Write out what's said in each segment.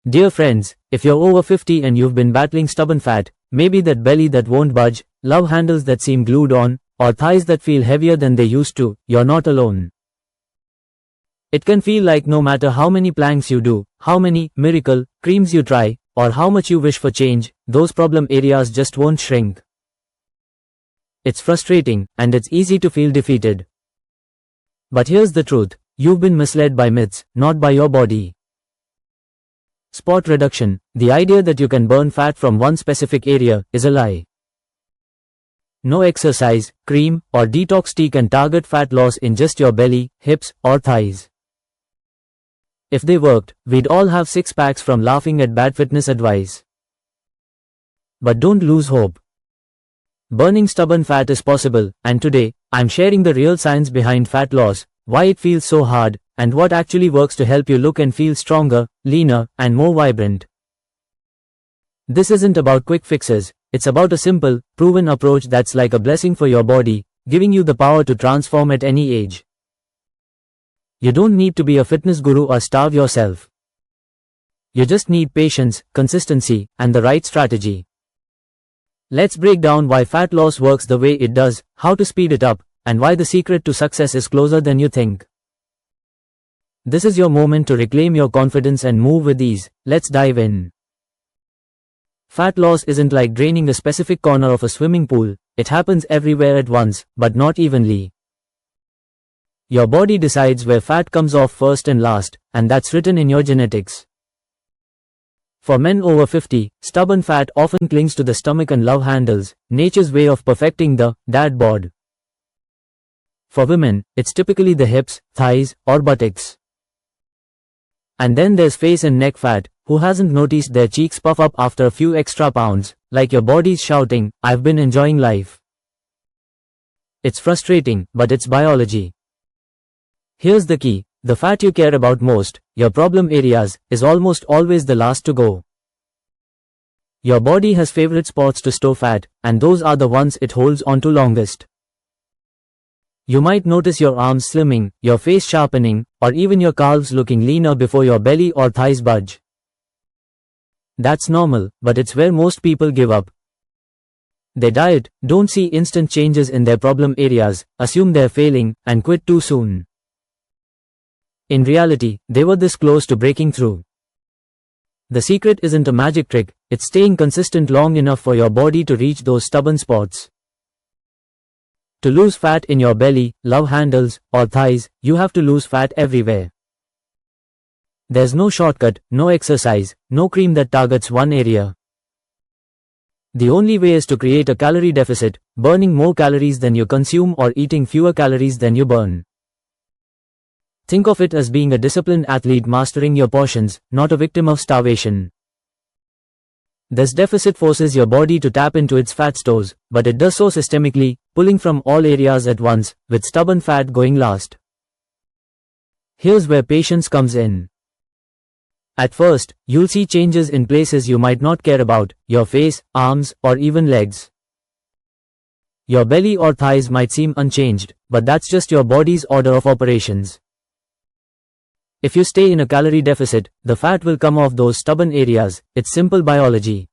Dear friends, if you're over 50 and you've been battling stubborn fat, maybe that belly that won't budge, love handles that seem glued on, or thighs that feel heavier than they used to, you're not alone. It can feel like no matter how many planks you do, how many miracle creams you try, or how much you wish for change, those problem areas just won't shrink. It's frustrating, and it's easy to feel defeated. But here's the truth, you've been misled by myths, not by your body. Spot reduction, the idea that you can burn fat from one specific area, is a lie. No exercise, cream, or detox tea can target fat loss in just your belly, hips, or thighs. If they worked, we'd all have six-packs from laughing at bad fitness advice. But don't lose hope. Burning stubborn fat is possible, and today, I'm sharing the real science behind fat loss, why it feels so hard, and what actually works to help you look and feel stronger, leaner, and more vibrant. This isn't about quick fixes, it's about a simple, proven approach that's like a blessing for your body, giving you the power to transform at any age. You don't need to be a fitness guru or starve yourself. You just need patience, consistency, and the right strategy. Let's break down why fat loss works the way it does, how to speed it up, and why the secret to success is closer than you think. This is your moment to reclaim your confidence and move with ease. Let's dive in. Fat loss isn't like draining a specific corner of a swimming pool, it happens everywhere at once, but not evenly. Your body decides where fat comes off first and last, and that's written in your genetics. For men over 50, stubborn fat often clings to the stomach and love handles, nature's way of perfecting the dad bod. For women, it's typically the hips, thighs, or buttocks. And then there's face and neck fat, who hasn't noticed their cheeks puff up after a few extra pounds, like your body's shouting, I've been enjoying life. It's frustrating, but it's biology. Here's the key, the fat you care about most, your problem areas, is almost always the last to go. Your body has favorite spots to store fat, and those are the ones it holds onto longest. You might notice your arms slimming, your face sharpening, or even your calves looking leaner before your belly or thighs budge. That's normal, but it's where most people give up. They diet, don't see instant changes in their problem areas, assume they're failing, and quit too soon. In reality, they were this close to breaking through. The secret isn't a magic trick, it's staying consistent long enough for your body to reach those stubborn spots. To lose fat in your belly, love handles, or thighs, you have to lose fat everywhere. There's no shortcut, no exercise, no cream that targets one area. The only way is to create a calorie deficit, burning more calories than you consume or eating fewer calories than you burn. Think of it as being a disciplined athlete mastering your portions, not a victim of starvation. This deficit forces your body to tap into its fat stores, but it does so systemically, pulling from all areas at once, with stubborn fat going last. Here's where patience comes in. At first, you'll see changes in places you might not care about, your face, arms, or even legs. Your belly or thighs might seem unchanged, but that's just your body's order of operations. If you stay in a calorie deficit, the fat will come off those stubborn areas, it's simple biology.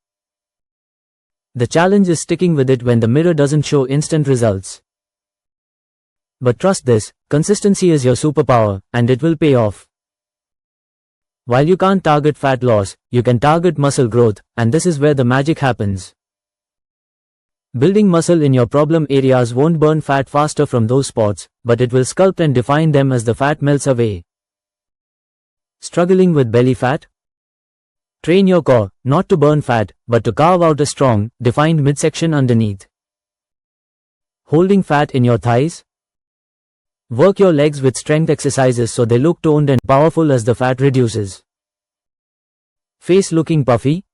The challenge is sticking with it when the mirror doesn't show instant results. But trust this, consistency is your superpower, and it will pay off. While you can't target fat loss, you can target muscle growth, and this is where the magic happens. Building muscle in your problem areas won't burn fat faster from those spots, but it will sculpt and define them as the fat melts away. Struggling with belly fat? Train your core, not to burn fat, but to carve out a strong, defined midsection underneath. Holding fat in your thighs? Work your legs with strength exercises so they look toned and powerful as the fat reduces. Face looking puffy?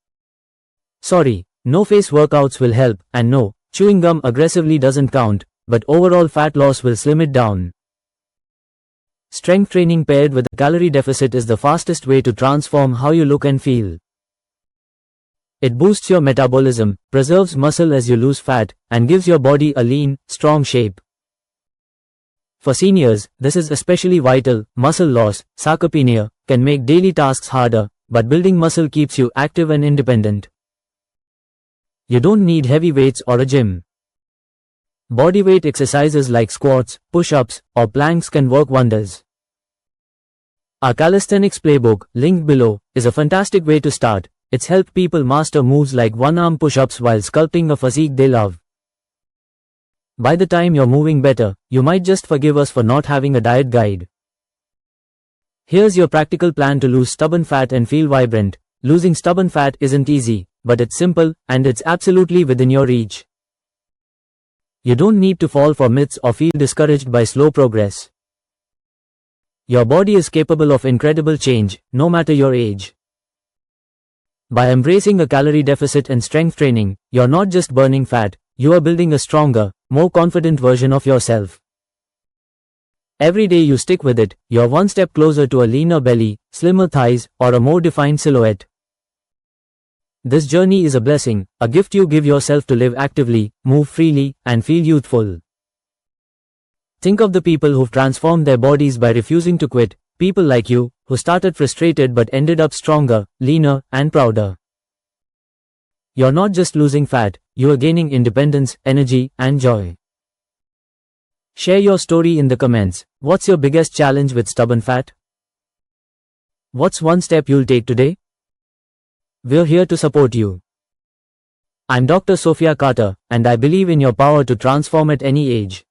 Sorry, no face workouts will help, and no, chewing gum aggressively doesn't count, but overall fat loss will slim it down. Strength training paired with a calorie deficit is the fastest way to transform how you look and feel. It boosts your metabolism, preserves muscle as you lose fat, and gives your body a lean, strong shape. For seniors, this is especially vital. Muscle loss, sarcopenia, can make daily tasks harder, but building muscle keeps you active and independent. You don't need heavy weights or a gym. Bodyweight exercises like squats, push-ups, or planks can work wonders. Our calisthenics playbook, linked below, is a fantastic way to start. It's helped people master moves like one-arm push-ups while sculpting a physique they love. By the time you're moving better, you might just forgive us for not having a diet guide. Here's your practical plan to lose stubborn fat and feel vibrant. Losing stubborn fat isn't easy, but it's simple, and it's absolutely within your reach. You don't need to fall for myths or feel discouraged by slow progress. Your body is capable of incredible change, no matter your age. By embracing a calorie deficit and strength training, you're not just burning fat, you are building a stronger, more confident version of yourself. Every day you stick with it, you're one step closer to a leaner belly, slimmer thighs, or a more defined silhouette. This journey is a blessing, a gift you give yourself to live actively, move freely, and feel youthful. Think of the people who've transformed their bodies by refusing to quit, people like you, who started frustrated but ended up stronger, leaner, and prouder. You're not just losing fat, you are gaining independence, energy, and joy. Share your story in the comments. What's your biggest challenge with stubborn fat? What's one step you'll take today? We're here to support you. I'm Dr. Sophia Carter, and I believe in your power to transform at any age.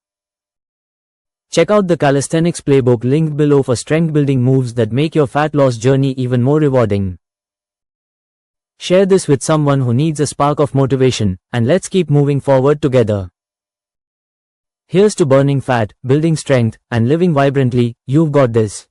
Check out the calisthenics playbook linked below for strength-building moves that make your fat loss journey even more rewarding. Share this with someone who needs a spark of motivation, and let's keep moving forward together. Here's to burning fat, building strength, and living vibrantly. You've got this.